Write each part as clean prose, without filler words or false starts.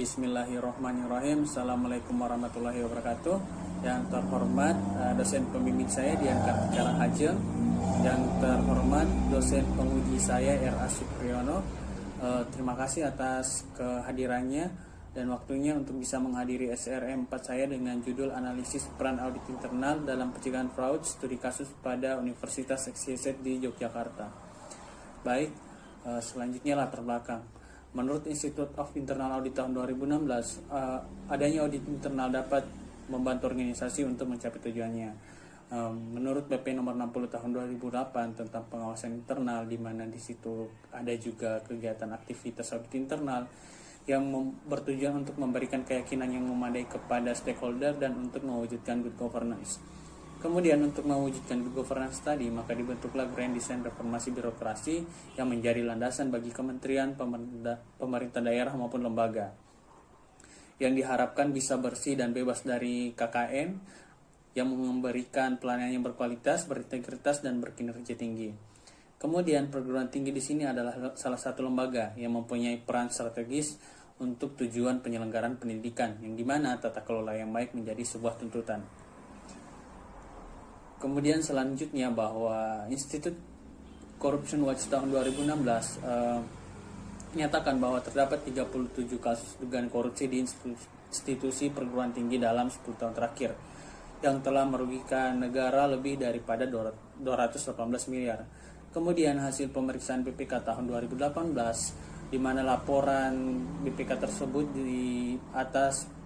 Bismillahirrahmanirrahim. Assalamualaikum warahmatullahi wabarakatuh. Yang terhormat dosen pembimbing saya Dian Kartika Hajeng. Yang terhormat dosen penguji saya R.A. Supriyono. Terima kasih atas kehadirannya dan waktunya untuk bisa menghadiri SRM 4 saya dengan judul Analisis Peran Audit Internal dalam Pencegahan Fraud Studi Kasus pada Universitas XYZ di Yogyakarta. Baik, selanjutnya latar belakang. Menurut Institute of Internal Audit tahun 2016, adanya audit internal dapat membantu organisasi untuk mencapai tujuannya. Menurut BP nomor 60 tahun 2008 tentang pengawasan internal, di mana di situ ada juga kegiatan aktivitas audit internal yang bertujuan untuk memberikan keyakinan yang memadai kepada stakeholder dan untuk mewujudkan good governance. Kemudian untuk mewujudkan good governance tadi, maka dibentuklah Grand Design Reformasi Birokrasi yang menjadi landasan bagi kementerian, pemerintah daerah maupun lembaga, yang diharapkan bisa bersih dan bebas dari KKN, yang memberikan pelayanan yang berkualitas, berintegritas, dan berkinerja tinggi. Kemudian perguruan tinggi di sini adalah salah satu lembaga yang mempunyai peran strategis untuk tujuan penyelenggaraan pendidikan, yang dimana tata kelola yang baik menjadi sebuah tuntutan. Kemudian selanjutnya bahwa Institute Corruption Watch tahun 2016 menyatakan bahwa terdapat 37 kasus dugaan korupsi di institusi perguruan tinggi dalam 10 tahun terakhir yang telah merugikan negara lebih daripada 218 miliar. Kemudian hasil pemeriksaan BPK tahun 2018 di mana laporan BPK tersebut di atas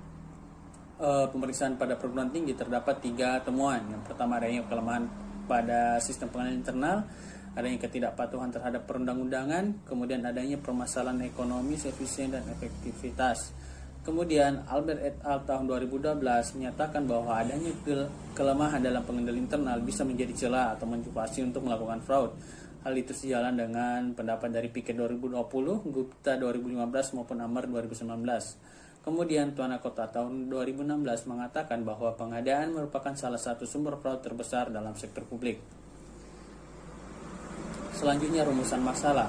pemeriksaan pada perguruan tinggi terdapat 3 temuan. Yang pertama, adanya kelemahan pada sistem pengenalan internal, adanya ketidakpatuhan terhadap perundang-undangan, kemudian adanya permasalahan ekonomi, efisien dan efektivitas. Kemudian Albert et al. Tahun 2012 menyatakan bahwa adanya kelemahan dalam pengendalian internal bisa menjadi celah atau motivasi untuk melakukan fraud. Hal itu sejalan dengan pendapat dari Piket 2020, Gupta 2015 maupun Amar 2019. Kemudian Tuan Kota tahun 2016 mengatakan bahwa pengadaan merupakan salah satu sumber fraud terbesar dalam sektor publik. Selanjutnya rumusan masalah.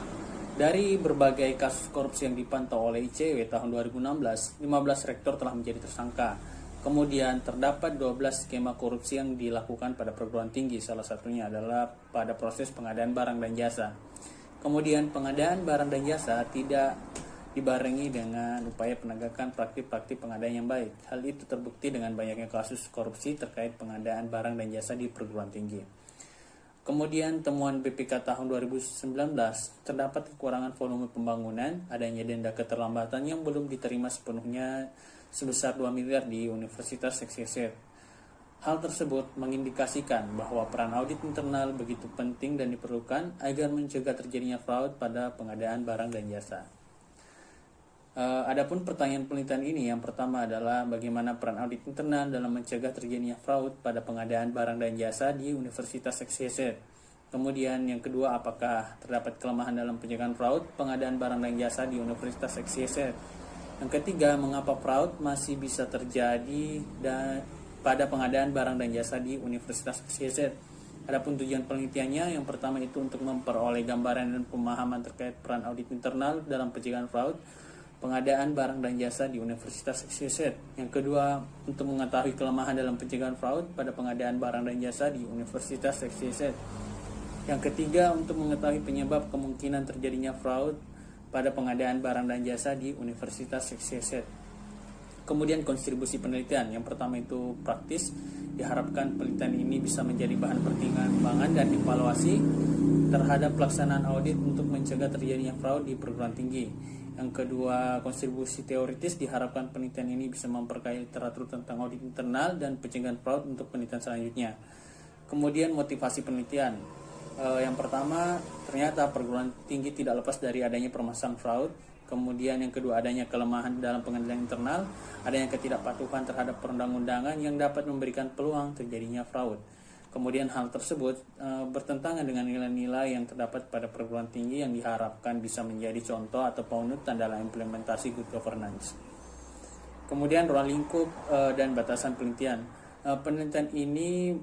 Dari berbagai kasus korupsi yang dipantau oleh ICW tahun 2016, 15 rektor telah menjadi tersangka. Kemudian terdapat 12 skema korupsi yang dilakukan pada perguruan tinggi, salah satunya adalah pada proses pengadaan barang dan jasa. Kemudian pengadaan barang dan jasa tidak dibarengi dengan upaya penegakan praktik-praktik pengadaan yang baik. Hal itu terbukti dengan banyaknya kasus korupsi terkait pengadaan barang dan jasa di perguruan tinggi. Kemudian temuan BPK tahun 2019, terdapat kekurangan volume pembangunan, adanya denda keterlambatan yang belum diterima sepenuhnya sebesar 2 miliar di Universitas XYZ. Hal tersebut mengindikasikan bahwa peran audit internal begitu penting dan diperlukan agar mencegah terjadinya fraud pada pengadaan barang dan jasa. Adapun pertanyaan penelitian ini, yang pertama adalah bagaimana peran audit internal dalam mencegah terjadinya fraud pada pengadaan barang dan jasa di Universitas XYZ. Kemudian yang kedua, apakah terdapat kelemahan dalam pencegahan fraud pengadaan barang dan jasa di Universitas XYZ. Yang ketiga, mengapa fraud masih bisa terjadi pada pengadaan barang dan jasa di Universitas XYZ. Adapun tujuan penelitiannya, yang pertama itu untuk memperoleh gambaran dan pemahaman terkait peran audit internal dalam pencegahan fraud pengadaan barang dan jasa di Universitas XYZ. Yang kedua, untuk mengetahui kelemahan dalam pencegahan fraud pada pengadaan barang dan jasa di Universitas XYZ. Yang ketiga, untuk mengetahui penyebab kemungkinan terjadinya fraud pada pengadaan barang dan jasa di Universitas XYZ. Kemudian kontribusi penelitian. Yang pertama itu praktis. Diharapkan penelitian ini bisa menjadi bahan pertimbangan dan evaluasi terhadap pelaksanaan audit untuk mencegah terjadinya fraud di perguruan tinggi. Yang kedua, kontribusi teoritis. Diharapkan penelitian ini bisa memperkaya literatur tentang audit internal dan pencegahan fraud untuk penelitian selanjutnya. Kemudian motivasi penelitian. Yang pertama, ternyata perguruan tinggi tidak lepas dari adanya permasalahan fraud. Kemudian yang kedua, adanya kelemahan dalam pengendalian internal, adanya ketidakpatuhan terhadap perundang-undangan yang dapat memberikan peluang terjadinya fraud. Kemudian hal tersebut bertentangan dengan nilai-nilai yang terdapat pada perguruan tinggi yang diharapkan bisa menjadi contoh atau panutan dalam implementasi good governance. Kemudian ruang lingkup dan batasan penelitian. Penelitian ini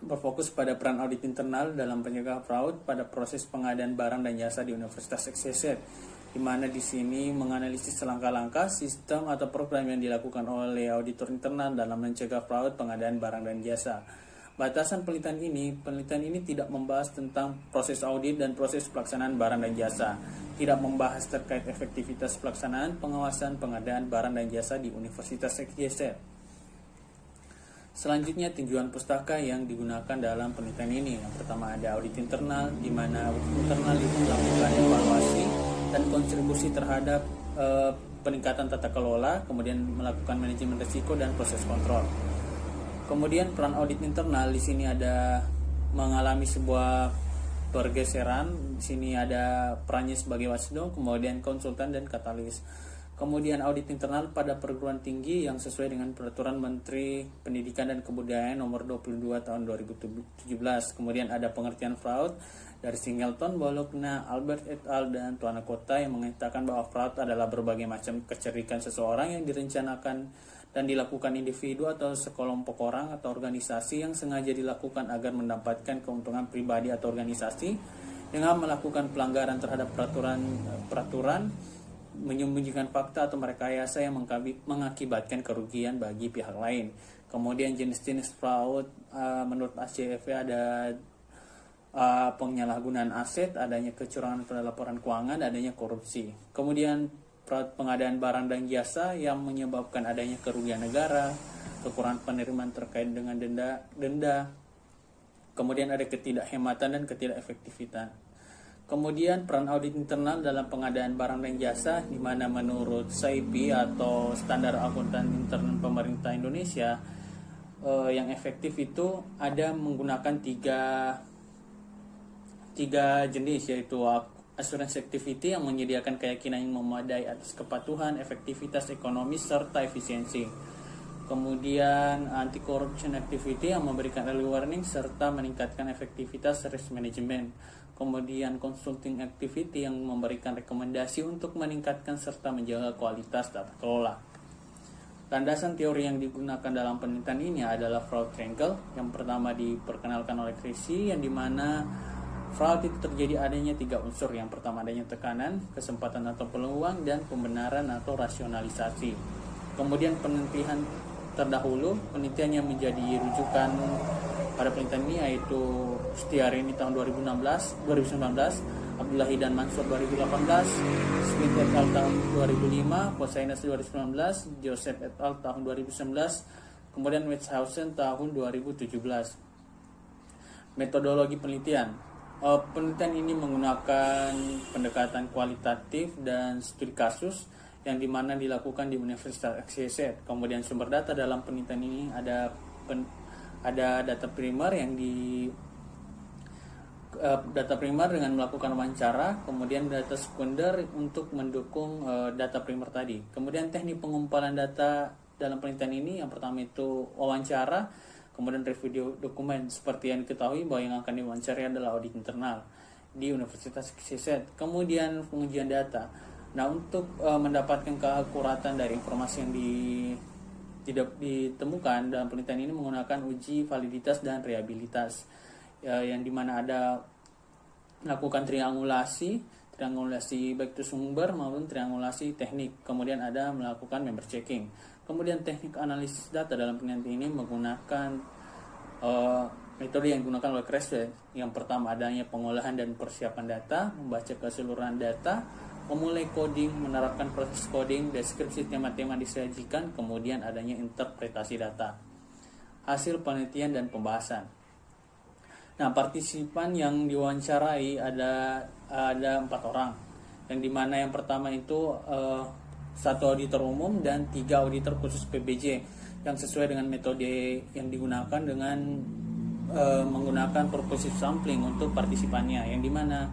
berfokus pada peran audit internal dalam pencegahan fraud pada proses pengadaan barang dan jasa di Universitas XYZ. di mana di sini menganalisis langkah-langkah sistem atau program yang dilakukan oleh auditor internal dalam mencegah fraud pengadaan barang dan jasa. Batasan penelitian ini tidak membahas tentang proses audit dan proses pelaksanaan barang dan jasa, tidak membahas terkait efektivitas pelaksanaan pengawasan pengadaan barang dan jasa di Universitas XYZ. Selanjutnya, tinjauan pustaka yang digunakan dalam penelitian ini. Yang pertama ada audit internal, di mana audit internal itu melakukan evaluasi dan kontribusi terhadap peningkatan tata kelola, kemudian melakukan manajemen risiko dan proses kontrol. Kemudian peran audit internal di sini ada mengalami sebuah pergeseran. Di sini ada perannya sebagai watchdog, kemudian konsultan dan katalis. Kemudian audit internal pada perguruan tinggi yang sesuai dengan Peraturan Menteri Pendidikan dan Kebudayaan Nomor 22 Tahun 2017. Kemudian ada pengertian fraud dari Singleton, Bologna, Albert et al. Dan Tuana Kota yang mengatakan bahwa fraud adalah berbagai macam kecerdikan seseorang yang direncanakan dan dilakukan individu atau sekelompok orang atau organisasi yang sengaja dilakukan agar mendapatkan keuntungan pribadi atau organisasi dengan melakukan pelanggaran terhadap peraturan, menyembunyikan fakta atau merekayasa yang mengakibatkan kerugian bagi pihak lain. Kemudian jenis-jenis fraud menurut ACFV ada penyalahgunaan aset, adanya kecurangan pada laporan keuangan, adanya korupsi. Kemudian fraud pengadaan barang dan jasa yang menyebabkan adanya kerugian negara, kekurangan penerimaan terkait dengan denda. Kemudian ada ketidakhematan dan ketidakefektifan. Kemudian peran audit internal dalam pengadaan barang dan jasa, di mana menurut SAIPI atau Standar Akuntan Intern Pemerintah Indonesia yang efektif itu ada menggunakan tiga jenis, yaitu assurance activity yang menyediakan keyakinan yang memadai atas kepatuhan, efektivitas ekonomis serta efisiensi. Kemudian anti corruption activity yang memberikan early warning serta meningkatkan efektivitas risk management. Kemudian consulting activity yang memberikan rekomendasi untuk meningkatkan serta menjaga kualitas tata kelola. Landasan teori yang digunakan dalam penelitian ini adalah fraud triangle. Yang pertama diperkenalkan oleh Krisi, yang dimana fraud itu terjadi adanya 3 unsur. Yang pertama adanya tekanan, kesempatan atau peluang, dan pembenaran atau rasionalisasi. Kemudian penelitian terdahulu, penelitian yang menjadi rujukan pada penelitian ini yaitu Setiarini tahun 2019, Abdullahi dan Mansur 2018, Smith et al. Tahun 2005, Posainas 2019, Joseph et al. Tahun 2019, kemudian Wetzhausen tahun 2017. Metodologi penelitian. Penelitian ini menggunakan pendekatan kualitatif dan studi kasus yang dimana dilakukan di Universitas XYZ. Kemudian sumber data dalam penelitian ini ada data primer data primer dengan melakukan wawancara, kemudian data sekunder untuk mendukung data primer tadi. Kemudian teknik pengumpulan data dalam penelitian ini, yang pertama itu wawancara, kemudian review dokumen. Seperti yang diketahui bahwa yang akan diwawancarai adalah audit internal di Universitas XYZ. Kemudian pengujian data. Nah, untuk mendapatkan keakuratan dari informasi yang tidak ditemukan dalam penelitian ini menggunakan uji validitas dan reliabilitas, yang dimana ada melakukan triangulasi baik itu sumber maupun triangulasi teknik. Kemudian ada melakukan member checking. Kemudian teknik analisis data dalam penelitian ini menggunakan metode yang digunakan oleh Creswell. Yang pertama adanya pengolahan dan persiapan data, membaca keseluruhan data, memulai coding, menerapkan proses coding, deskripsi tema-tema disajikan, kemudian adanya interpretasi data. Hasil penelitian dan pembahasan. Nah, partisipan yang diwawancarai ada 4 orang, yang dimana yang pertama itu 1 auditor umum dan 3 auditor khusus PBJ yang sesuai dengan metode yang digunakan dengan menggunakan purposive sampling untuk partisipannya, yang dimana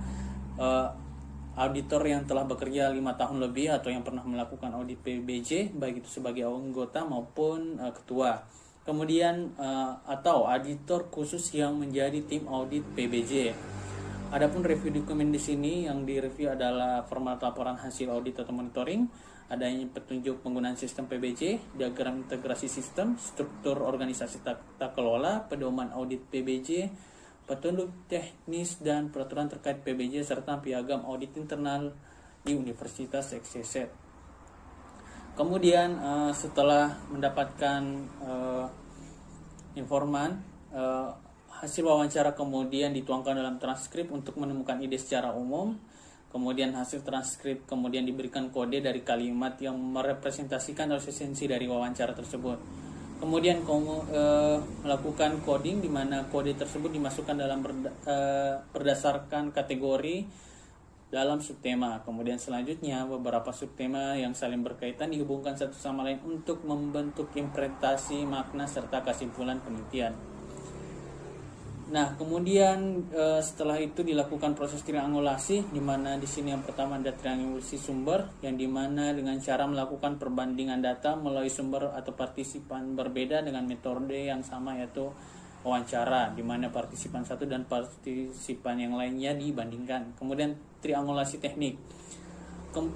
auditor yang telah bekerja 5 tahun lebih atau yang pernah melakukan audit PBJ, baik itu sebagai anggota maupun ketua. Kemudian atau auditor khusus yang menjadi tim audit PBJ. Adapun review dokumen di sini yang direview adalah format laporan hasil audit atau monitoring, adanya petunjuk penggunaan sistem PBJ, diagram integrasi sistem, struktur organisasi tata kelola, pedoman audit PBJ, petunjuk teknis dan peraturan terkait PBJ serta piagam audit internal di Universitas XYZ. Kemudian setelah mendapatkan informan, hasil wawancara kemudian dituangkan dalam transkrip untuk menemukan ide secara umum. Kemudian hasil transkrip kemudian diberikan kode dari kalimat yang merepresentasikan esensi dari wawancara tersebut. Kemudian melakukan coding, di mana kode tersebut dimasukkan dalam berdasarkan kategori dalam subtema. Kemudian selanjutnya beberapa subtema yang saling berkaitan dihubungkan satu sama lain untuk membentuk implementasi makna serta kesimpulan penelitian. Nah, kemudian setelah itu dilakukan proses triangulasi, di mana di sini yang pertama ada triangulasi sumber, yang di mana dengan cara melakukan perbandingan data melalui sumber atau partisipan berbeda dengan metode yang sama, yaitu wawancara, di mana partisipan satu dan partisipan yang lainnya dibandingkan. Kemudian triangulasi teknik,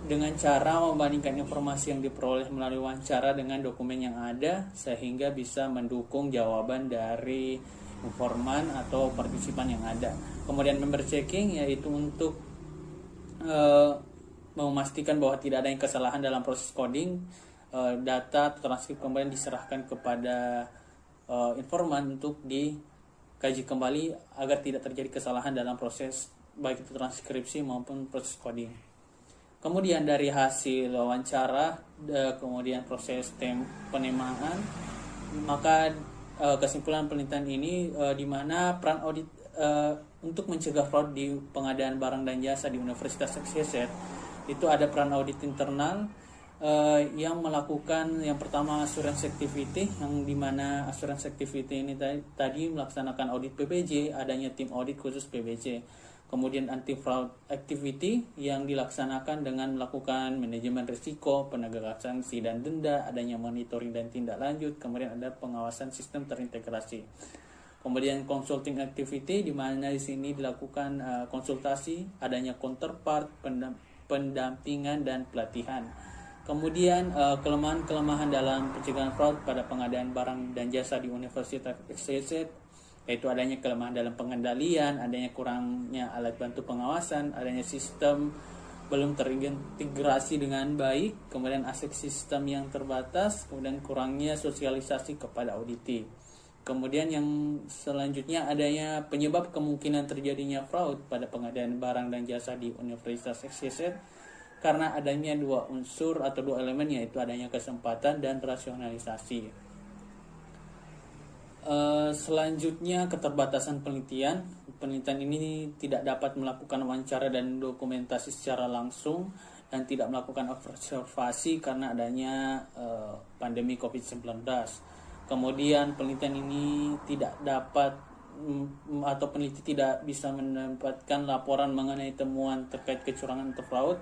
dengan cara membandingkan informasi yang diperoleh melalui wawancara dengan dokumen yang ada, sehingga bisa mendukung jawaban dari informan atau partisipan yang ada. Kemudian member checking, yaitu untuk memastikan bahwa tidak ada yang kesalahan dalam proses coding. Data transkrip kemudian diserahkan kepada informan untuk dikaji kembali agar tidak terjadi kesalahan dalam proses baik itu transkripsi maupun proses coding. Kemudian dari hasil wawancara, kemudian proses penemaan, maka kesimpulan penelitian ini di mana peran audit untuk mencegah fraud di pengadaan barang dan jasa di Universitas XYZ itu ada peran audit internal yang melakukan yang pertama assurance activity, yang di mana assurance activity ini tadi melaksanakan audit PBJ, adanya tim audit khusus PBJ. Kemudian anti fraud activity yang dilaksanakan dengan melakukan manajemen risiko, penegakan sanksi dan denda, adanya monitoring dan tindak lanjut, kemudian ada pengawasan sistem terintegrasi. Kemudian consulting activity, di mana di sini dilakukan konsultasi, adanya counterpart, pendampingan dan pelatihan. Kemudian kelemahan-kelemahan dalam pencegahan fraud pada pengadaan barang dan jasa di Universitas XYZ, yaitu adanya kelemahan dalam pengendalian, adanya kurangnya alat bantu pengawasan, adanya sistem belum terintegrasi dengan baik, kemudian aspek sistem yang terbatas, kemudian kurangnya sosialisasi kepada auditi. Kemudian yang selanjutnya adanya penyebab kemungkinan terjadinya fraud pada pengadaan barang dan jasa di Universitas XYZ karena adanya dua unsur atau dua elemen, yaitu adanya kesempatan dan rasionalisasi. Selanjutnya keterbatasan penelitian. Penelitian ini tidak dapat melakukan wawancara dan dokumentasi secara langsung dan tidak melakukan observasi karena adanya pandemi COVID-19. Kemudian penelitian ini tidak dapat atau peneliti tidak bisa mendapatkan laporan mengenai temuan terkait kecurangan atau fraud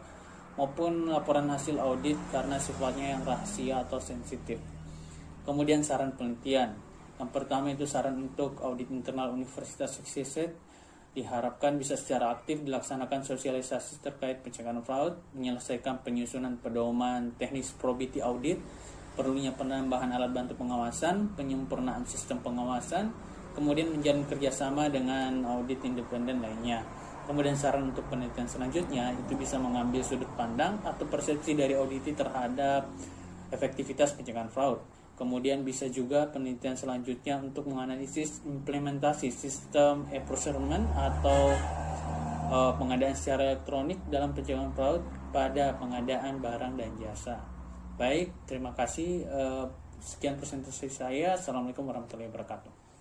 maupun laporan hasil audit karena sifatnya yang rahasia atau sensitif. Kemudian saran penelitian. Yang pertama itu saran untuk audit internal Universitas XYZ diharapkan bisa secara aktif dilaksanakan sosialisasi terkait pencegahan fraud, menyelesaikan penyusunan pedoman teknis probity audit, perlunya penambahan alat bantu pengawasan, penyempurnaan sistem pengawasan, kemudian menjalin kerjasama dengan audit independen lainnya. Kemudian saran untuk penelitian selanjutnya itu bisa mengambil sudut pandang atau persepsi dari auditi terhadap efektivitas pencegahan fraud. Kemudian bisa juga penelitian selanjutnya untuk menganalisis implementasi sistem e-procurement atau pengadaan secara elektronik dalam pencegahan fraud pada pengadaan barang dan jasa. Baik, terima kasih. Sekian presentasi saya. Assalamualaikum warahmatullahi wabarakatuh.